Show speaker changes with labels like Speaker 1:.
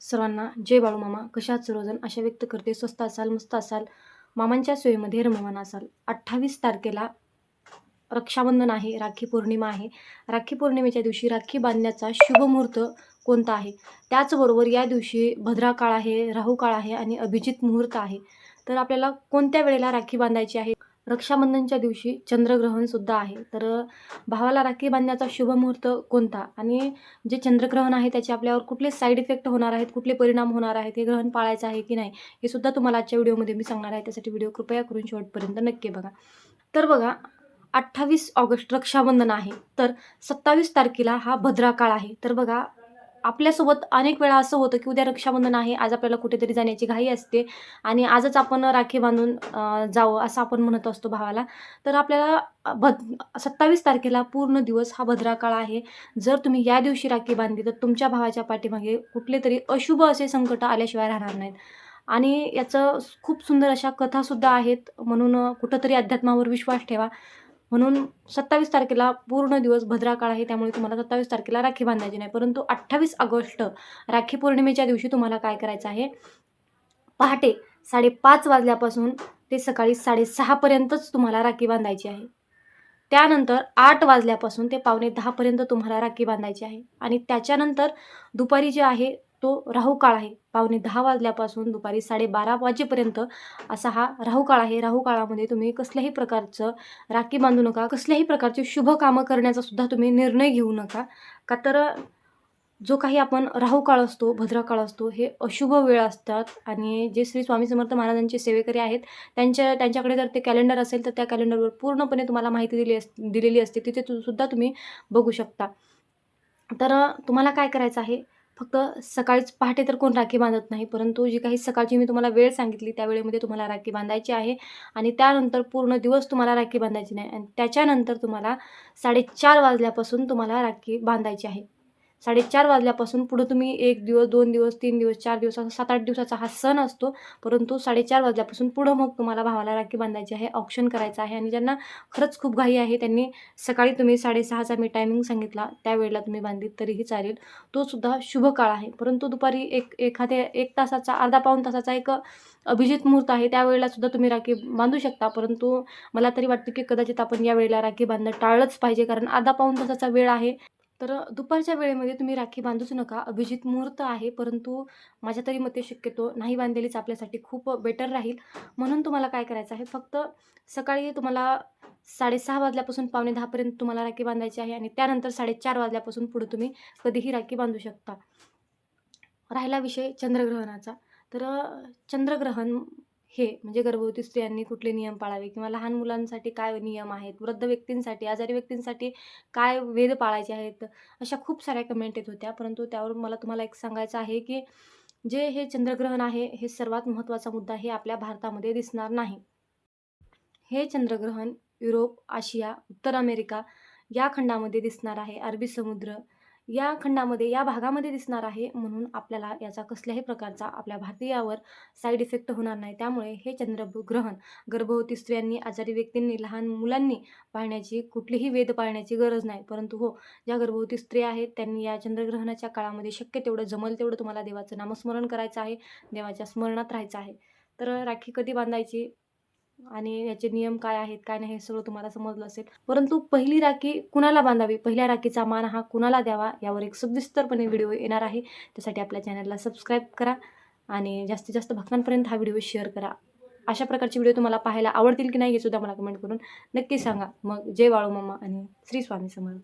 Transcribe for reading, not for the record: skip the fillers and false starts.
Speaker 1: सर्वांना जय बाळूमामा. कशा आहात सर्वजण? आशा व्यक्त करते स्वस्त असाल, मस्त असाल, मामांच्या सोयीमध्ये रममाण असाल. 28 तारखेला रक्षाबंधन आहे, राखी पौर्णिमा आहे. राखी पौर्णिमेच्या दिवशी राखी बांधण्याचा शुभ मुहूर्त कोणता आहे? त्याचबरोबर या दिवशी भद्रा काळ आहे, राहू काळ आहे आणि अभिजित मुहूर्त आहे. तर आपल्याला कोणत्या वेळेला राखी बांधायची आहे? रक्षाबंधनच्या दिवशी चंद्रग्रहणसुद्धा आहे. तर भावाला राखी बांधण्याचा शुभ मुहूर्त कोणता? आणि जे चंद्रग्रहण आहे त्याचे आपल्यावर कुठले साईड इफेक्ट होणार आहेत, कुठले परिणाम होणार आहेत, हे ग्रहण पाळायचं आहे की नाही, हे सुद्धा तुम्हाला आजच्या व्हिडिओमध्ये मी सांगणार आहे. त्यासाठी व्हिडिओ कृपया करून शेवटपर्यंत नक्की बघा. तर बघा, 28 ऑगस्ट रक्षाबंधन आहे, तर 27 तारखेला हा भद्रा काळ आहे. तर बघा, आपल्यासोबत अनेक वेळा असं होतं की उद्या रक्षाबंधन आहे, आज आपल्याला कुठेतरी जाण्याची घाई असते आणि आजच आपण राखी बांधून जावं असं आपण म्हणत असतो भावाला. तर आपल्याला 27 तारखेला पूर्ण दिवस हा भद्रा काळ आहे. जर तुम्ही या दिवशी राखी बांधली तर तुमच्या भावाच्या पाठीमागे कुठले तरी अशुभ असे संकट आल्याशिवाय राहणार नाहीत. आणि याचं खूप सुंदर अशा कथासुद्धा आहेत. म्हणून कुठंतरी अध्यात्मावर विश्वास ठेवा. म्हणून 27 तारखेला पूर्ण दिवस भद्रा काळ आहे, त्यामुळे तुम्हाला 27 तारखेला राखी बांधायची नाही. परंतु 28 ऑगस्ट राखी पौर्णिमेच्या दिवशी तुम्हाला काय करायचं आहे? पहाटे 5:30 वाजल्यापासून ते सकाळी 6:30 पर्यंतच तुम्हाला राखी बांधायची आहे. त्यानंतर 8 वाजल्यापासून ते 9:15 पर्यंत तुम्हाला राखी बांधायची आहे. आणि त्याच्यानंतर दुपारी जे आहे तो राहू काळ आहे. 9:15 वाजल्यापासून दुपारी 12:30 वाजेपर्यंत असा हा राहू काळ आहे. राहू काळामध्ये तुम्ही कसल्याही प्रकारचं राखी बांधू नका. कसल्याही प्रकारचे शुभ कामं करण्याचा सुद्धा तुम्ही निर्णय घेऊ नका. का तर जो काही आपण राहू काळ असतो, भद्रा काळ असतो, हे अशुभ वेळ असतात. आणि जे श्री स्वामी समर्थ महाराजांचे सेवेकरी आहेत त्यांच्याकडे जर ते कॅलेंडर असेल तर त्या कॅलेंडरवर पूर्णपणे तुम्हाला माहिती दिलेली असते. तिथे सुद्धा तुम्ही बघू शकता. तर तुम्हाला काय करायचं आहे? फक्त सकाळीच पहाटे तर कोण राखी बांधत नाही, परंतु जी काही सकाळची मी तुम्हाला वेळ सांगितली त्या वेळेमध्ये तुम्हाला राखी बांधायची आहे. आणि त्यानंतर पूर्ण दिवस तुम्हाला राखी बांधायची नाही. आणि त्याच्यानंतर तुम्हाला 4:30 वाजल्यापासून तुम्हाला राखी बांधायची आहे. 4:30 वाजल्यापासून पुढे तुम्ही 1 दिवस, 2 दिवस, 3 दिवस, 4 दिवस, असा 7-8 दिवसाचा हा सण असतो. परंतु 4:30 वाजल्यापासून पुढं मग तुम्हाला भावाला राखी बांधायची आहे, औक्षण करायचं आहे. आणि ज्यांना खरंच खूप घाई आहे त्यांनी सकाळी तुम्ही 6:30चा मी टायमिंग सांगितला त्यावेळेला तुम्ही बांधलीत तरीही चालेल. तो सुद्धा शुभ काळ आहे. परंतु दुपारी एखाद्या 1 तासाचा, अर्धा पाऊण तासाचा एक अभिजित मुहूर्त आहे, त्यावेळेला सुद्धा तुम्ही राखी बांधू शकता. परंतु मला तरी वाटतं की कदाचित आपण या वेळेला राखी बांधणं टाळलंच पाहिजे, कारण अर्धा पाऊण तासाचा वेळ आहे. तर दुपारच्या वेळेमध्ये तुम्ही राखी बांधूच नका. अभिजित मुहूर्त आहे, परंतु माझ्या तरी मते शक्यतो नाही बांधलेलीच आपल्यासाठी खूप बेटर राहील. म्हणून तुम्हाला काय करायचं आहे? फक्त सकाळी तुम्हाला 6:30 वाजल्यापासून 9:15 पर्यंत तुम्हाला राखी बांधायची आहे. आणि त्यानंतर 4:30 वाजल्यापासून पुढे तुम्ही कधीही राखी बांधू शकता. राहिला विषय चंद्रग्रहणाचा. तर चंद्रग्रहण हे म्हणजे गर्भवती स्त्रियांनी कुठले नियम पाळावे, किंवा लहान मुलांसाठी काय नियम आहेत, वृद्ध व्यक्तींसाठी, आजारी व्यक्तींसाठी काय वेद पाळायचे आहेत, अशा खूप साऱ्या कमेंट येत होत्या. परंतु त्यावर मला तुम्हाला एक सांगायचं आहे की जे हे चंद्रग्रहण आहे, हे सर्वात महत्त्वाचा मुद्दा हे आपल्या भारतामध्ये दिसणार नाही. हे चंद्रग्रहण युरोप, आशिया, उत्तर अमेरिका या खंडामध्ये दिसणार आहे. अरबी समुद्र या खंडामध्ये, या भागामध्ये दिसणार आहे. म्हणून आपल्याला याचा कसल्याही प्रकारचा आपल्या भारतीयावर साईड इफेक्ट होणार नाही. त्यामुळे हे चंद्रग्रहण गर्भवती स्त्रियांनी, आजारी व्यक्तींनी, लहान मुलांनी पाळण्याची, कुठलीही वेद पाळण्याची गरज नाही. परंतु हो, ज्या गर्भवती स्त्रिया आहेत त्यांनी या चंद्रग्रहणाच्या काळामध्ये शक्य तेवढं, जमल तेवढं तुम्हाला देवाचं नामस्मरण करायचं आहे, देवाच्या स्मरणात राहायचं आहे. तर राखी कधी बांधायची आणि याचे नियम काय आहेत, काय नाही, हे सगळं तुम्हाला समजलं असेल. परंतु पहिली राखी कुणाला बांधावी, पहिल्या राखीचा मान हा कुणाला द्यावा, यावर एक सविस्तरपणे व्हिडिओ येणार आहे. त्यासाठी आपल्या चॅनलला सबस्क्राईब करा आणि जास्तीत जास्त भक्तांपर्यंत हा व्हिडिओ शेअर करा. अशा प्रकारचे व्हिडिओ तुम्हाला पाहायला आवडतील की नाही हे सुद्धा मला कमेंट करून नक्की सांगा. मग जय बाळूमामा आणि श्री स्वामी समर्थ.